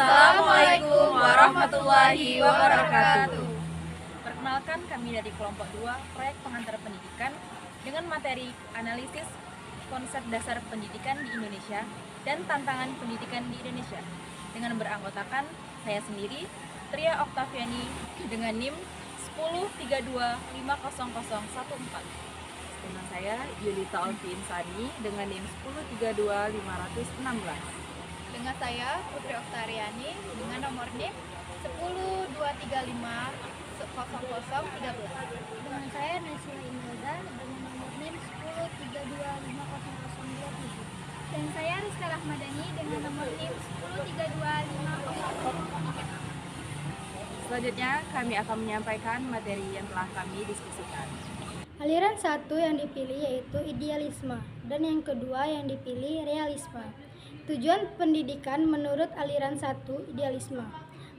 Assalamualaikum warahmatullahi wabarakatuh. Perkenalkan, kami dari kelompok 2 proyek pengantar pendidikan dengan materi analisis konsep dasar pendidikan di Indonesia dan tantangan pendidikan di Indonesia dengan beranggotakan saya sendiri, Tria Oktaviani dengan NIM 1032500014. Dengan saya Yulita Alfi Insani dengan NIM 10325516. Dengan saya Putri Oktariani dengan nomor NIM 1023500013. Dengan saya Nasila Imelda dengan nomor NIM 1032500027. Dan saya Rizka Rahmadani dengan nomor NIM 10325000. Selanjutnya kami akan menyampaikan materi yang telah kami diskusikan. Aliran satu yang dipilih yaitu idealisme dan yang kedua yang dipilih realisme. Tujuan pendidikan menurut aliran satu idealisme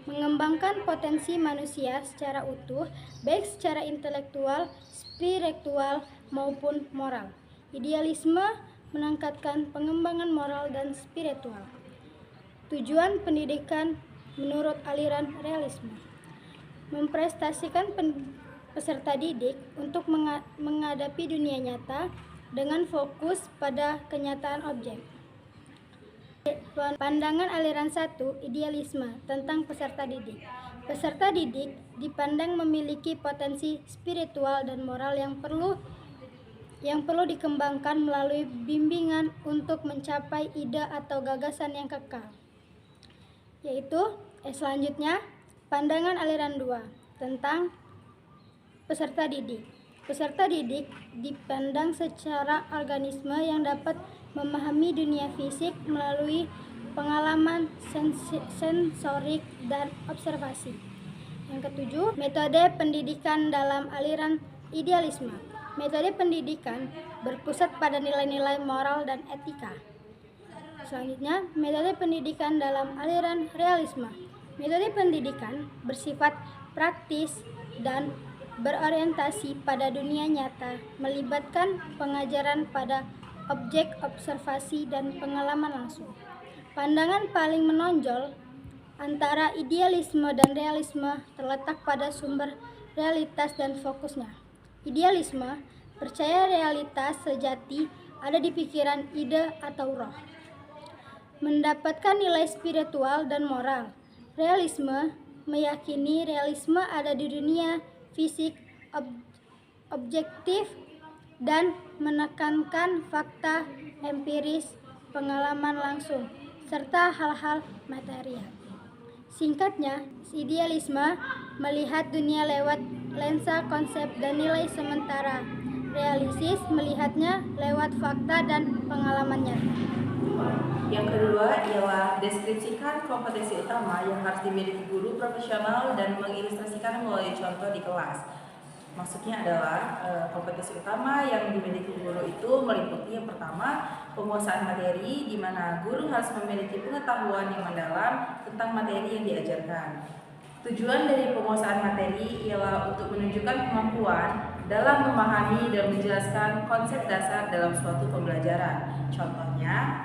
mengembangkan potensi manusia secara utuh, baik secara intelektual, spiritual maupun moral. Idealisme meningkatkan pengembangan moral dan spiritual. Tujuan pendidikan menurut aliran realisme memprestasikan peserta didik untuk menghadapi dunia nyata dengan fokus pada kenyataan objek. Pandangan aliran satu idealisme tentang peserta didik. Peserta didik dipandang memiliki potensi spiritual dan moral yang perlu dikembangkan melalui bimbingan untuk mencapai ide atau gagasan yang kekal. Selanjutnya, pandangan aliran 2 tentang peserta didik. Peserta didik dipandang secara organisme yang dapat memahami dunia fisik melalui pengalaman sensorik dan observasi. Yang ketujuh, metode pendidikan dalam aliran idealisme. Metode pendidikan berpusat pada nilai-nilai moral dan etika. Selanjutnya, metode pendidikan dalam aliran realisme. Metode pendidikan bersifat praktis dan berorientasi pada dunia nyata, melibatkan pengajaran pada objek observasi dan pengalaman langsung. Pandangan paling menonjol antara idealisme dan realisme terletak pada sumber realitas dan fokusnya. Idealisme percaya realitas sejati ada di pikiran, ide, atau roh, mendapatkan nilai spiritual dan moral. Realisme meyakini realisme ada di dunia fisik objektif dan menekankan fakta empiris, pengalaman langsung, serta hal-hal material. Singkatnya, idealisme melihat dunia lewat lensa konsep dan nilai, sementara realistis melihatnya lewat fakta dan pengalaman nyata. Yang kedua ialah deskripsikan kompetensi utama yang harus dimiliki guru profesional dan mengilustrasikan melalui contoh di kelas. Maksudnya adalah kompetensi utama yang dimiliki guru itu meliputi yang pertama, penguasaan materi, di mana guru harus memiliki pengetahuan yang mendalam tentang materi yang diajarkan. Tujuan dari penguasaan materi ialah untuk menunjukkan kemampuan dalam memahami dan menjelaskan konsep dasar dalam suatu pembelajaran. Contohnya,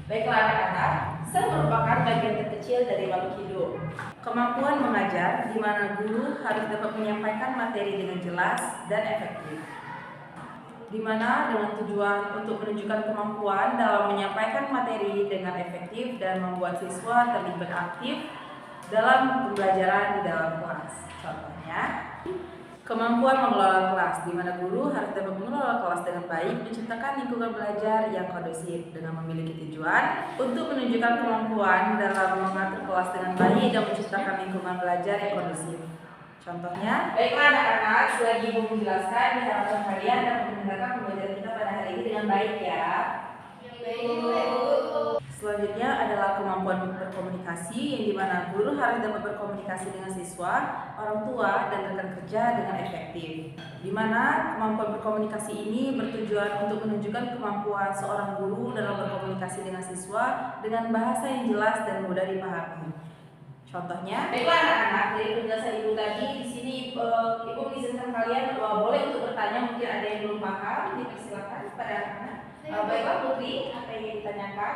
baiklah anak-anak, sel merupakan bagian terkecil dari makhluk hidup. Kemampuan mengajar, di mana guru harus dapat menyampaikan materi dengan jelas dan efektif. Di mana dengan tujuan untuk menunjukkan kemampuan dalam menyampaikan materi dengan efektif dan membuat siswa terlibat aktif dalam pembelajaran di dalam kelas. Contohnya, kemampuan mengelola kelas, di mana guru harus dapat mengelola kelas dengan baik, menciptakan lingkungan belajar yang kondusif dengan memiliki tujuan untuk menunjukkan kemampuan dalam mengatur kelas dengan baik dan menciptakan lingkungan belajar yang kondusif. Contohnya, baiklah anak-anak, selagi ibu menjelaskan, diharapkan kalian dapat mendengarkan pembelajaran kita pada hari ini dengan baik ya. Selanjutnya adalah kemampuan berkomunikasi, yang dimana guru harus dapat berkomunikasi dengan siswa, orang tua, dan rekan kerja dengan efektif. Di mana kemampuan berkomunikasi ini bertujuan untuk menunjukkan kemampuan seorang guru dalam berkomunikasi dengan siswa dengan bahasa yang jelas dan mudah dipahami. Contohnya, baiklah anak-anak, dari penjelasan ibu tadi, di sini ibu mengizinkan kalian boleh untuk bertanya, mungkin ada yang belum paham, dipersilakan kepada anak-anak. Baiklah Putri, apa yang ditanyakan?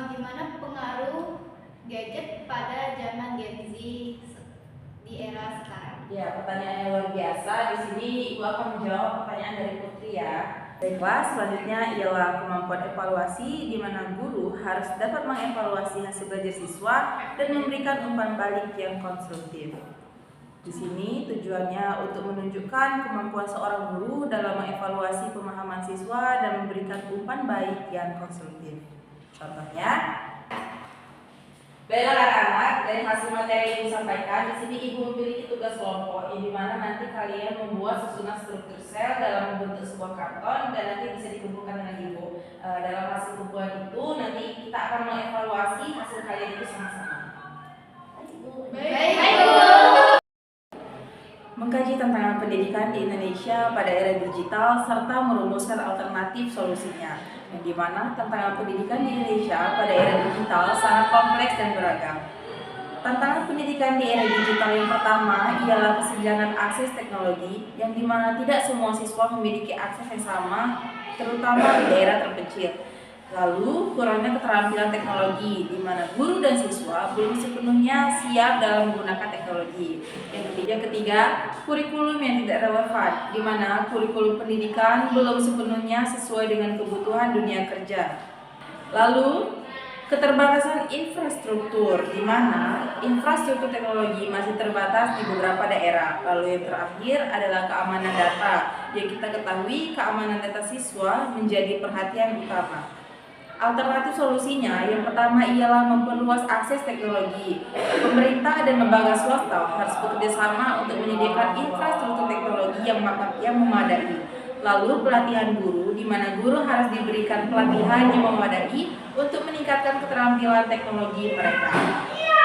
Gimana pengaruh gadget pada di era sekarang? Ya, pertanyaan yang luar biasa. Di sini Ibu akan menjawab pertanyaan dari Putri ya. Baiklah, selanjutnya ialah kemampuan evaluasi, di mana guru harus dapat mengevaluasi hasil belajar siswa dan memberikan umpan balik yang konstruktif. Di sini tujuannya untuk menunjukkan kemampuan seorang guru dalam mengevaluasi pemahaman siswa dan memberikan umpan balik yang konstruktif. Contohnya, baiklah anak-anak, dari hasil materi yang disampaikan, di sini Ibu memiliki tugas kelompok, yang dimana nanti kalian membuat susunan struktur sel dalam membentuk sebuah karton dan nanti bisa dikumpulkan dengan Ibu. Dalam hasil kumpulan itu, nanti kita akan mengevaluasi hasil kalian itu sama-sama. Mengkaji tantangan pendidikan di Indonesia pada era digital serta merumuskan alternatif solusinya, yang dimana tantangan pendidikan di Indonesia pada era digital sangat kompleks dan beragam. Tantangan pendidikan di era digital yang pertama ialah kesenjangan akses teknologi, yang dimana tidak semua siswa memiliki akses yang sama, terutama di daerah terpencil. Lalu, kurangnya keterampilan teknologi, di mana guru dan siswa belum sepenuhnya siap dalam menggunakan teknologi. Yang ketiga, kurikulum yang tidak relevan, di mana kurikulum pendidikan belum sepenuhnya sesuai dengan kebutuhan dunia kerja. Lalu, keterbatasan infrastruktur, di mana infrastruktur teknologi masih terbatas di beberapa daerah. Lalu yang terakhir adalah keamanan data, yang kita ketahui keamanan data siswa menjadi perhatian utama. Alternatif solusinya yang pertama ialah memperluas akses teknologi. Pemerintah dan lembaga swasta harus bekerjasama untuk menyediakan infrastruktur teknologi yang memadai. Lalu pelatihan guru, di mana guru harus diberikan pelatihan yang memadai untuk meningkatkan keterampilan teknologi mereka.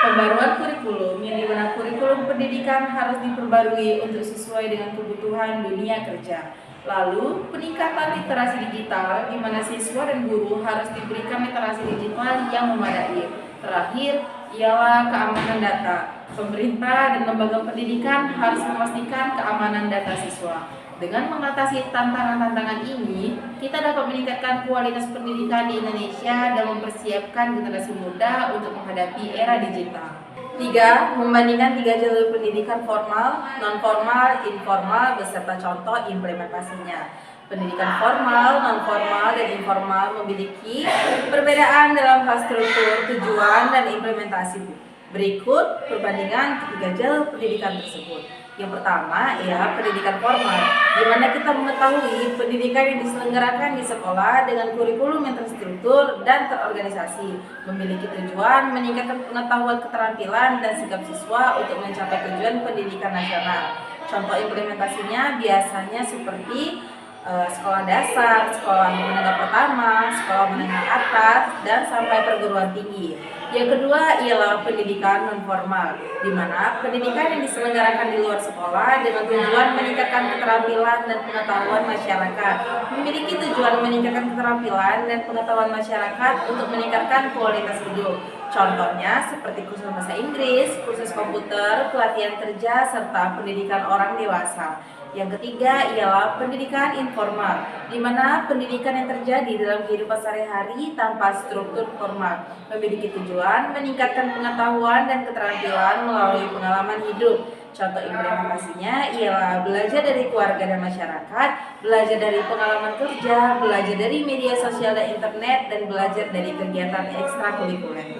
Pembaruan kurikulum, yang dimana kurikulum pendidikan harus diperbarui untuk sesuai dengan kebutuhan dunia kerja. Lalu, peningkatan literasi digital, di mana siswa dan guru harus diberikan literasi digital yang memadai. Terakhir, ialah keamanan data. Pemerintah dan lembaga pendidikan harus memastikan keamanan data siswa. Dengan mengatasi tantangan-tantangan ini, kita dapat meningkatkan kualitas pendidikan di Indonesia dan mempersiapkan generasi muda untuk menghadapi era digital. 3. Membandingkan 3 jalur pendidikan formal, non-formal, informal, beserta contoh implementasinya. Pendidikan formal, non-formal, dan informal memiliki perbedaan dalam hal struktur, tujuan, dan implementasi. Berikut perbandingan ketiga jalur pendidikan tersebut. Yang pertama ialah pendidikan formal, di mana kita mengetahui pendidikan yang diselenggarakan di sekolah dengan kurikulum yang terstruktur dan terorganisasi, memiliki tujuan meningkatkan pengetahuan, keterampilan, dan sikap siswa untuk mencapai tujuan pendidikan nasional. Contoh implementasinya biasanya seperti sekolah dasar, sekolah menengah pertama, sekolah menengah atas, dan sampai perguruan tinggi. Yang kedua ialah pendidikan non-formal, di mana pendidikan yang diselenggarakan di luar sekolah dengan tujuan meningkatkan keterampilan dan pengetahuan masyarakat, memiliki tujuan meningkatkan keterampilan dan pengetahuan masyarakat untuk meningkatkan kualitas hidup. Contohnya seperti kursus bahasa Inggris, kursus komputer, pelatihan kerja, serta pendidikan orang dewasa. Yang ketiga ialah pendidikan informal, di mana pendidikan yang terjadi dalam kehidupan sehari-hari tanpa struktur formal, memiliki tujuan meningkatkan pengetahuan dan keterampilan melalui pengalaman hidup. Contoh implementasinya ialah belajar dari keluarga dan masyarakat, belajar dari pengalaman kerja, belajar dari media sosial dan internet, dan belajar dari kegiatan ekstrakurikuler.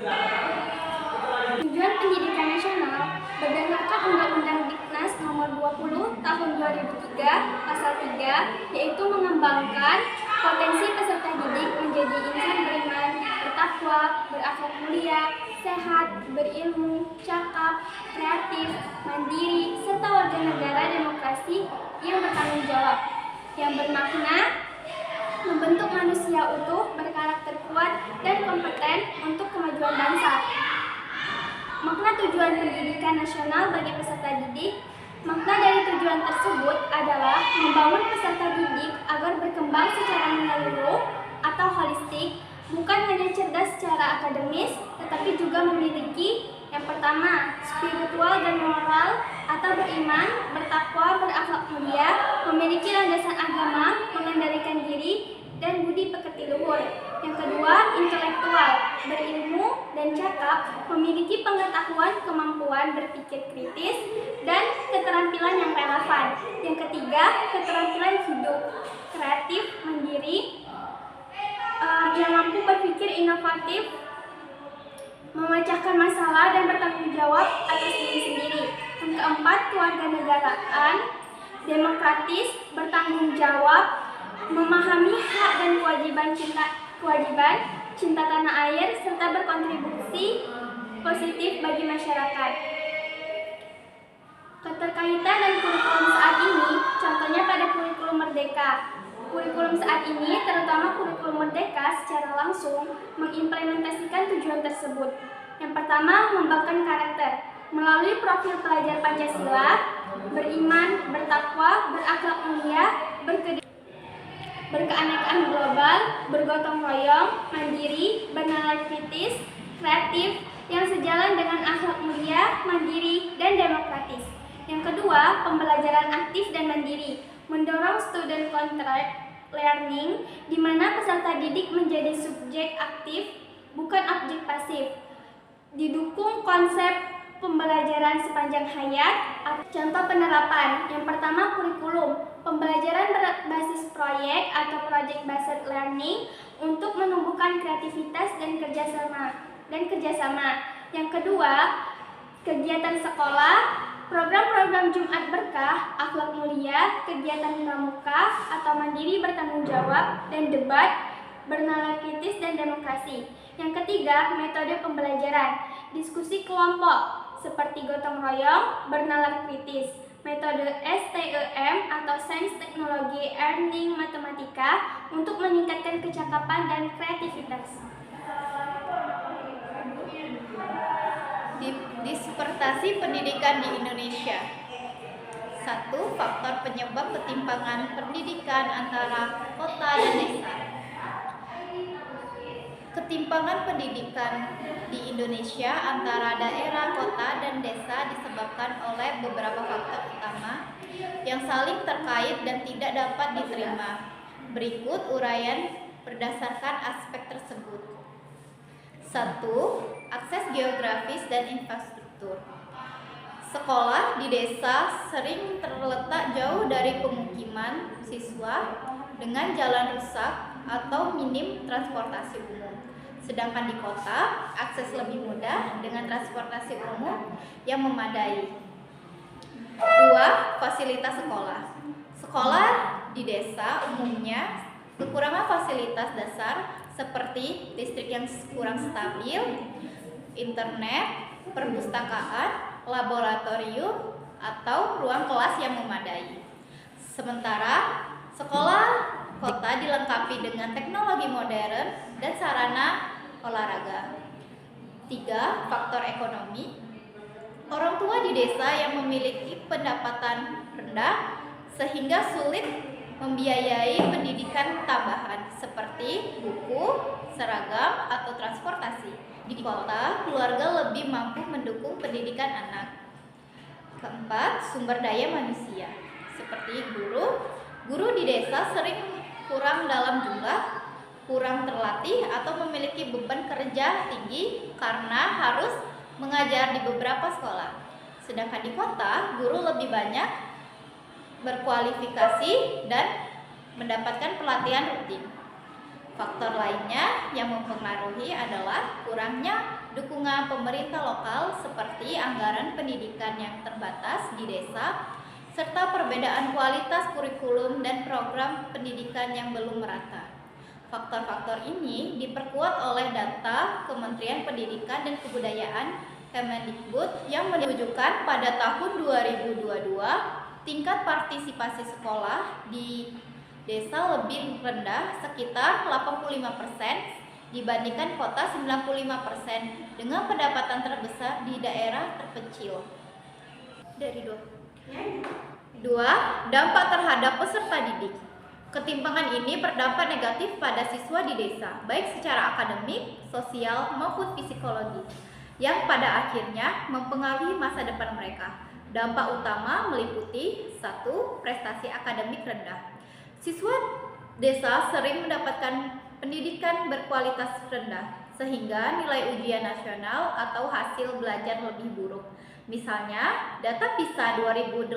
Tujuan pendidikan nasional berdasarkan Undang-Undang Diknas Nomor 20 Tahun 2003 Pasal 3, yaitu mengembangkan potensi peserta didik menjadi insan beriman, bertakwa, berakhlak mulia, sehat, berilmu, cakap, kreatif, mandiri, serta warga negara demokrasi yang bertanggung jawab, yang bermakna membentuk manusia utuh, berkarakter kuat, dan kompeten untuk kemajuan bangsa. Makna tujuan pendidikan nasional bagi peserta didik. Makna dari tujuan tersebut adalah membangun peserta didik agar berkembang secara menyeluruh atau holistik, bukan hanya cerdas secara akademis, tetapi juga memiliki yang pertama, spiritual dan moral atau beriman, bertakwa, berakhlak mulia, memiliki landasan agama, mengendalikan diri, dan budi pekerti luhur. Yang kedua, intelektual, berilmu dan cakap, memiliki pengetahuan, kemampuan berpikir kritis, dan keterampilan yang relevan. Yang ketiga, keterampilan hidup, kreatif, mandiri, yang mampu berpikir inovatif, memecahkan masalah dan bertanggung jawab atas diri sendiri. Yang keempat, kewarganegaraan, demokratis, bertanggung jawab, memahami hak dan kewajiban cinta tanah air, serta berkontribusi positif bagi masyarakat. Keterkaitan dan kurikulum saat ini, contohnya pada kurikulum Merdeka. Kurikulum saat ini, terutama kurikulum Merdeka, secara langsung mengimplementasikan tujuan tersebut. Yang pertama, mengembangkan karakter melalui profil pelajar Pancasila, beriman, bertakwa, berakhlak mulia, berkeanekaan global, bergotong royong, mandiri, bernalar kritis, kreatif, yang sejalan dengan akhlak mulia, mandiri, dan demokratis. Yang kedua, pembelajaran aktif dan mandiri, mendorong student contract learning, di mana peserta didik menjadi subjek aktif, bukan objek pasif. Didukung konsep pembelajaran sepanjang hayat. Contoh penerapan, yang pertama kurikulum, pembelajaran berbasis proyek atau project based learning untuk menumbuhkan kreativitas dan kerjasama. Yang kedua, kegiatan sekolah, program-program Jumat Berkah, akhlak mulia, kegiatan pramuka atau mandiri bertanggung jawab, dan debat, bernalar kritis dan demokrasi. Yang ketiga, metode pembelajaran, diskusi kelompok seperti gotong royong, bernalar kritis, metode STEM atau Sains Teknologi Learning Matematika untuk meningkatkan kecakapan dan kreativitas. Dispertasi pendidikan di Indonesia. 1. Faktor penyebab ketimpangan pendidikan antara kota dan desa. Ketimpangan pendidikan di Indonesia antara daerah, kota, dan desa disebabkan oleh beberapa faktor utama yang saling terkait dan tidak dapat diterima. Berikut uraian berdasarkan aspek tersebut. 1. Akses geografis dan infrastruktur. Sekolah di desa sering terletak jauh dari pemukiman siswa dengan jalan rusak atau minim transportasi umum. Sedangkan di kota, akses lebih mudah dengan transportasi umum yang memadai. 2. Fasilitas sekolah. Sekolah di desa umumnya kekurangan fasilitas dasar seperti listrik yang kurang stabil, internet, perpustakaan, laboratorium, atau ruang kelas yang memadai. Sementara sekolah kota dilengkapi dengan teknologi modern dan sarana olahraga. 3. Faktor ekonomi. Orang tua di desa yang memiliki pendapatan rendah sehingga sulit membiayai pendidikan tambahan seperti buku, seragam, atau transportasi. Di kota, keluarga lebih mampu mendukung pendidikan anak. 4. Sumber daya manusia. Seperti guru di desa sering kurang dalam jumlah, kurang terlatih, atau memiliki beban kerja tinggi karena harus mengajar di beberapa sekolah. Sedangkan di kota, guru lebih banyak berkualifikasi dan mendapatkan pelatihan rutin. Faktor lainnya yang mempengaruhi adalah kurangnya dukungan pemerintah lokal seperti anggaran pendidikan yang terbatas di desa, serta perbedaan kualitas kurikulum dan program pendidikan yang belum merata. Faktor-faktor ini diperkuat oleh data Kementerian Pendidikan dan Kebudayaan Kemendikbud yang menunjukkan pada tahun 2022 tingkat partisipasi sekolah di desa lebih rendah sekitar 85% dibandingkan kota 95% dengan pendapatan terbesar di daerah terpencil. Dari 2. Dampak terhadap peserta didik. Ketimpangan ini berdampak negatif pada siswa di desa, baik secara akademik, sosial, maupun psikologi, yang pada akhirnya mempengaruhi masa depan mereka. Dampak utama meliputi 1. Prestasi akademik rendah. Siswa desa sering mendapatkan pendidikan berkualitas rendah, sehingga nilai ujian nasional atau hasil belajar lebih buruk. Misalnya, data PISA 2018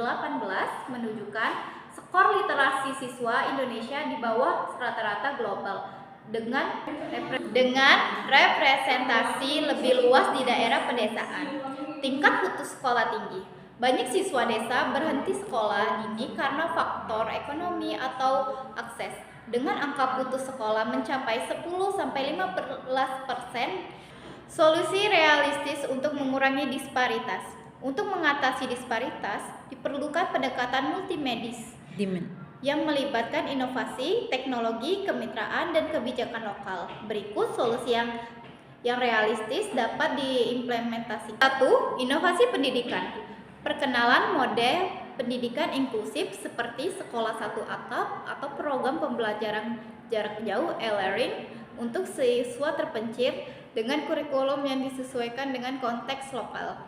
menunjukkan skor literasi siswa Indonesia di bawah rata-rata global dengan representasi lebih luas di daerah pedesaan. Tingkat putus sekolah tinggi. Banyak siswa desa berhenti sekolah dini karena faktor ekonomi atau akses. Dengan angka putus sekolah mencapai 10-15%, solusi realistis untuk mengurangi disparitas. Untuk mengatasi disparitas, diperlukan pendekatan multimedis yang melibatkan inovasi, teknologi, kemitraan, dan kebijakan lokal. Berikut solusi yang realistis dapat diimplementasikan. 1. Inovasi pendidikan. Perkenalan model pendidikan inklusif seperti sekolah satu atap atau program pembelajaran jarak jauh e-learning untuk siswa terpencil dengan kurikulum yang disesuaikan dengan konteks lokal.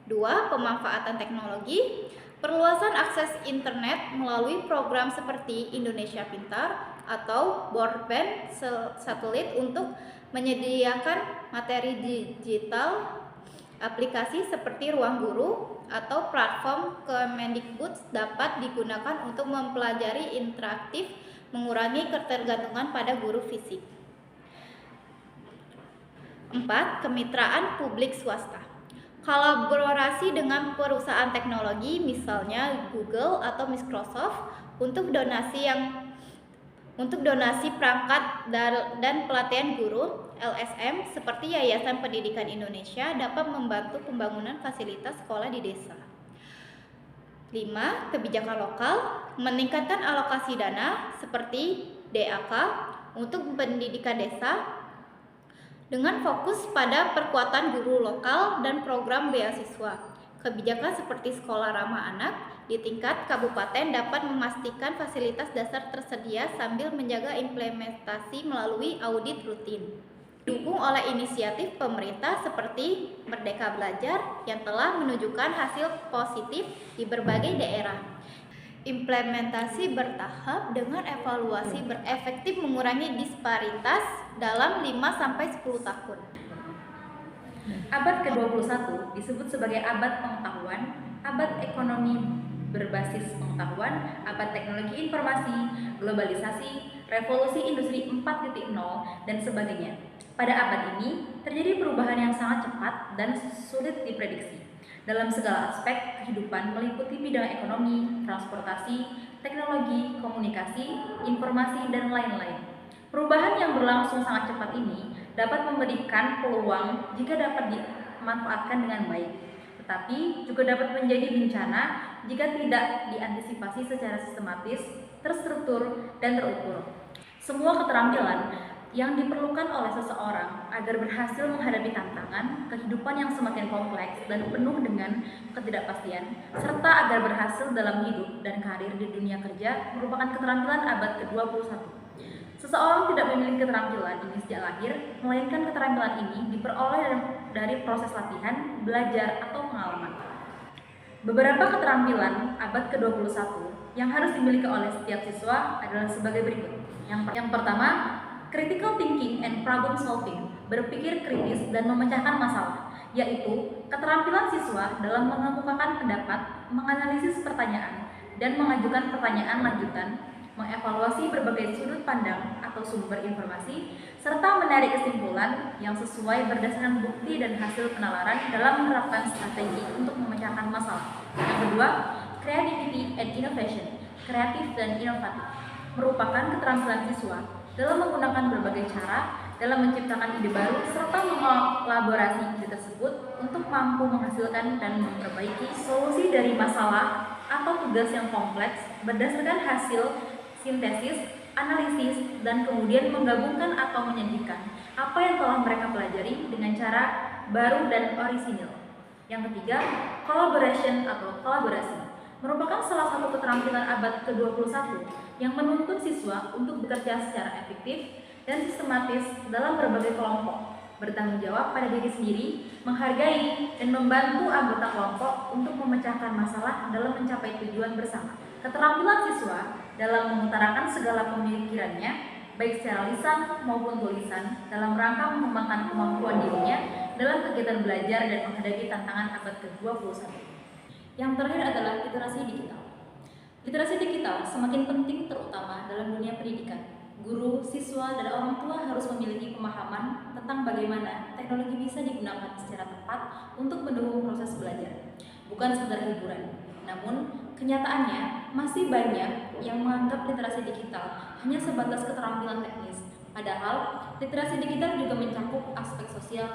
2. Pemanfaatan teknologi. Perluasan akses internet melalui program seperti Indonesia Pintar atau broadband satelit untuk menyediakan materi digital. Aplikasi seperti Ruang Guru atau platform Kemendikbud dapat digunakan untuk mempelajari interaktif, mengurangi ketergantungan pada guru fisik. 4. Kemitraan publik swasta. Kolaborasi dengan perusahaan teknologi misalnya Google atau Microsoft untuk donasi perangkat dan pelatihan guru. LSM seperti Yayasan Pendidikan Indonesia dapat membantu pembangunan fasilitas sekolah di desa. 5. Kebijakan lokal. Meningkatkan alokasi dana seperti DAK untuk pendidikan desa dengan fokus pada perkuatan guru lokal dan program beasiswa. Kebijakan seperti sekolah ramah anak di tingkat kabupaten dapat memastikan fasilitas dasar tersedia sambil menjaga implementasi melalui audit rutin. Didukung oleh inisiatif pemerintah seperti Merdeka Belajar yang telah menunjukkan hasil positif di berbagai daerah. Implementasi bertahap dengan evaluasi berefektif mengurangi disparitas dalam 5-10 tahun. Abad ke-21 disebut sebagai abad pengetahuan, abad ekonomi berbasis pengetahuan, abad teknologi informasi, globalisasi, revolusi industri 4.0, dan sebagainya. Pada abad ini, terjadi perubahan yang sangat cepat dan sulit diprediksi dalam segala aspek kehidupan meliputi bidang ekonomi, transportasi, teknologi, komunikasi, informasi, dan lain-lain. Perubahan yang berlangsung sangat cepat ini dapat memberikan peluang jika dapat dimanfaatkan dengan baik, tetapi juga dapat menjadi bencana jika tidak diantisipasi secara sistematis, terstruktur, dan terukur. Semua keterampilan yang diperlukan oleh seseorang agar berhasil menghadapi tantangan kehidupan yang semakin kompleks dan penuh dengan ketidakpastian, serta agar berhasil dalam hidup dan karir di dunia kerja merupakan keterampilan abad ke-21. Seseorang tidak memiliki keterampilan ini sejak lahir, melainkan keterampilan ini diperoleh dari proses latihan, belajar, atau pengalaman. Beberapa keterampilan abad ke-21 yang harus dimiliki oleh setiap siswa adalah sebagai berikut. Yang pertama, critical thinking and problem solving, berpikir kritis dan memecahkan masalah, yaitu keterampilan siswa dalam mengemukakan pendapat, menganalisis pertanyaan, dan mengajukan pertanyaan lanjutan, mengevaluasi berbagai sudut pandang atau sumber informasi, serta menarik kesimpulan yang sesuai berdasarkan bukti dan hasil penalaran dalam menerapkan strategi untuk memecahkan masalah. Yang kedua, creativity and innovation, kreatif dan inovatif, merupakan keterampilan siswa dalam menggunakan berbagai cara dalam menciptakan ide baru serta mengelaborasi ide tersebut untuk mampu menghasilkan dan memperbaiki solusi dari masalah atau tugas yang kompleks berdasarkan hasil sintesis, analisis, dan kemudian menggabungkan atau menyajikan apa yang telah mereka pelajari dengan cara baru dan orisinil. Yang ketiga, collaboration atau kolaborasi, merupakan salah satu keterampilan abad ke-21 yang menuntut siswa untuk bekerja secara efektif dan sistematis dalam berbagai kelompok. bertanggung jawab pada diri sendiri, menghargai, dan membantu anggota kelompok untuk memecahkan masalah dalam mencapai tujuan bersama. Keterampilan siswa dalam mengutarakan segala pemikirannya, baik secara lisan maupun tulisan, dalam rangka mengembangkan kemampuan dirinya dalam kegiatan belajar dan menghadapi tantangan abad ke-21. Yang terakhir adalah literasi digital. Literasi digital semakin penting terutama dalam dunia pendidikan. Guru, siswa, dan orang tua harus memiliki pemahaman tentang bagaimana teknologi bisa digunakan secara tepat untuk mendukung proses belajar, bukan sekedar hiburan. Namun, kenyataannya masih banyak yang menganggap literasi digital hanya sebatas keterampilan teknis. Padahal, literasi digital juga mencakup aspek sosial.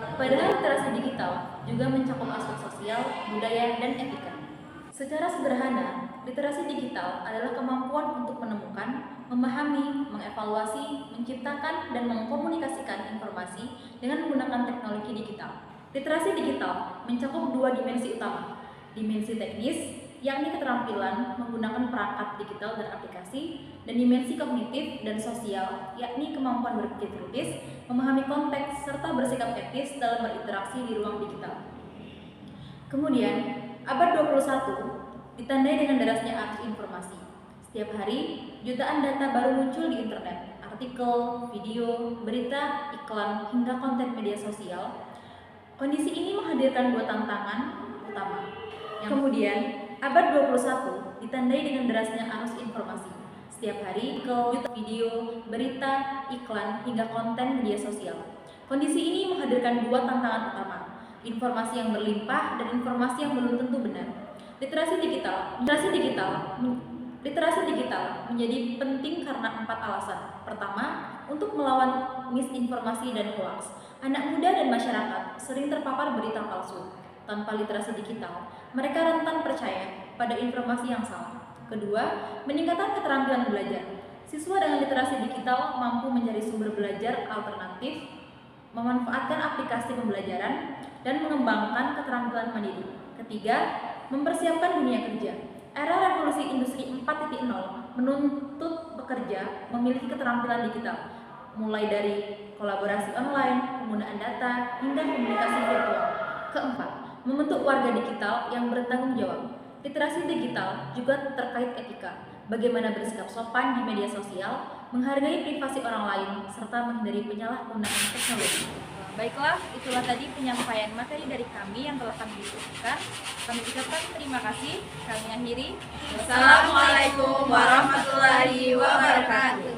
Budaya, dan etika. Secara sederhana, literasi digital adalah kemampuan untuk menemukan, memahami, mengevaluasi, menciptakan, dan mengkomunikasikan informasi dengan menggunakan teknologi digital. Literasi digital mencakup dua dimensi utama. Dimensi teknis, yakni keterampilan menggunakan perangkat digital dan aplikasi, dan dimensi kognitif dan sosial, yakni kemampuan berpikir kritis, memahami konteks, serta bersikap etis dalam berinteraksi di ruang digital. Kemudian, abad 21 ditandai dengan derasnya arus informasi. Setiap hari, jutaan data baru muncul di internet, artikel, video, berita, iklan, hingga konten media sosial. Kondisi ini menghadirkan dua tantangan utama. Kemudian, abad 21 ditandai dengan derasnya arus informasi. Setiap hari, video, berita, iklan, hingga konten media sosial. Kondisi ini menghadirkan dua tantangan utama. Informasi yang berlimpah dan informasi yang belum tentu benar. Literasi digital menjadi penting karena 4 alasan. Pertama, untuk melawan misinformasi dan hoax. Anak muda dan masyarakat sering terpapar berita palsu. Tanpa literasi digital, mereka rentan percaya pada informasi yang salah. Kedua, meningkatkan keterampilan belajar. Siswa dengan literasi digital mampu mencari sumber belajar alternatif, memanfaatkan aplikasi pembelajaran, dan mengembangkan keterampilan mandiri. Ketiga, mempersiapkan dunia kerja. Era revolusi industri 4.0 menuntut pekerja memiliki keterampilan digital, mulai dari kolaborasi online, penggunaan data, hingga komunikasi virtual. Keempat, membentuk warga digital yang bertanggung jawab. Literasi digital juga terkait etika, bagaimana bersikap sopan di media sosial, menghargai privasi orang lain, serta menghindari penyalahgunaan teknologi. Baiklah, itulah tadi penyampaian materi dari kami yang telah kami diskusikan. Kami ucapkan terima kasih. Kami akhiri. Wassalamualaikum warahmatullahi wabarakatuh.